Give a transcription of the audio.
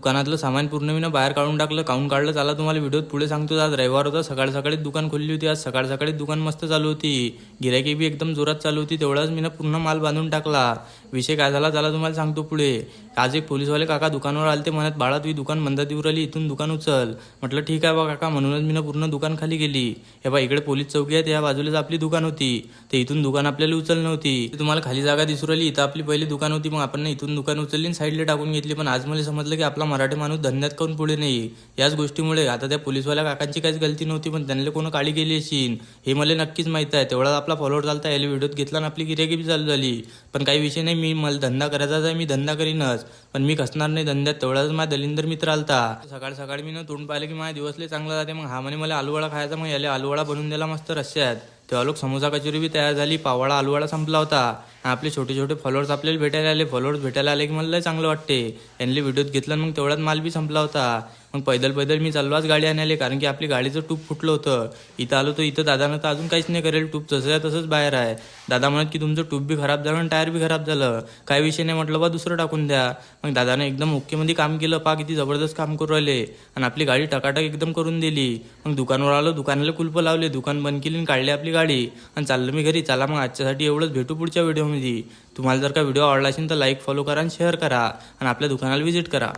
दुकानातलं सामान पूर्ण मी बाहेर काढून टाकलं. काढून काढलं चाला तुम्हाला व्हिडिओत पुढे सांगतो. आज रविवार होता, सकाळ सकाळीच दुकान खोलली होती. आज सकाळ सकाळीच दुकान मस्त चालू होती, गिरायकी बी एकदम जोरात चालू होती. तेवढाच मी पूर्ण माल बांधून टाकला. विषय काय झाला त्याला तुम्हाला सांगतो पुढे. आज एक पोलीसवाले काका दुकानावर आलते, म्हणत बाळा तुझी दुकान बंद देऊ राहिली, इथून दुकान उचल. म्हटलं ठीक आहे बा काका, म्हणूनच मी पूर्ण दुकान खाली गेली. हे बा इकडे पोलीस चौकी आहे, त्या बाजूलाच आपली दुकान होती. तर इथून दुकान आपल्याला उचल नव्हती. तुम्हाला खाली जागा दिसू राहिली, इथं आपली पहिली दुकान होती. मग आपण इथून दुकान उचलली आणि साईडला टाकून घेतली. पण आज मला समजलं की आपला मराठी माणूस धंद्यात काऊन पुढे नाही. याच गोष्टीमुळे आता त्या पोलीसवाल्या काकांची काहीच गलती नव्हती, पण त्यांना कोण काळी गेली असेल हे मला नक्कीच माहित आहे. तेवढा आपला फॉलोअर चालता याला व्हिडिओत घेतला आणि आपली गिऱ्हाईकी बी चालू झाली. पण काही विषय नाही, मी मला धंदा करायचाच आहे, मी धंदा करीनच, पण मी कसणार नाही धंद्यात. तेवढाच माझा दलिंदर मित्र आलता. सकाळ सकाळी मी तोंड पाहिलं की माझा दिवस लय चांगला जाते. मग हा म्हणे मला आलूवडा खायचा, मग याला आलूवडा बनवून दिला मस्त रश्श्यात. तेव्हा लोक समोसा कचोरी बी तयार झाली, पावडा आलूवडा संपला होता. आपले छोटे छोटे फॉलोअर्स आपल्याला भेटायला आले. फॉलोअर्स भेटायला आले की मला लय चांगलं वाटते. यांनी व्हिडिओत घेतलं, मग तेवढ्यात माल बी संपला होता. मग पैदल पैदल मी चाललोच गाडी आणायला, कारण की आपली गाडीचं टूप फुटलं होतं. इथं आलो तर इथं दादानं तर अजून काहीच नाही करेल, टूप तसं आहे तसंच बाहेर आहे. दादा म्हणत की तुमचं टूप बी खराब झालं आणि टायर बी खराब झालं, काही विषय नाही. म्हटलं बा दुसरं टाकून द्या. मग दादाने एकदम ओकेमध्ये काम केलं, पा किती जबरदस्त काम करू राहिले, आणि आपली गाडी टकाटक एकदम करून दिली. मग दुकानावर आलो, दुकानाला कुलप लावले, दुकान बंद केली आणि काढली आपली गाडी आणि चाललं मी घरी. चला मग आजच्यासाठी एवढंच, भेटू पुढच्या व्हिडिओमध्ये. तुम्हाला जर का व्हिडिओ आवडला असेल तर लाईक, फॉलो करा आणि शेअर करा आणि आपल्या दुकानाला व्हिजिट करा.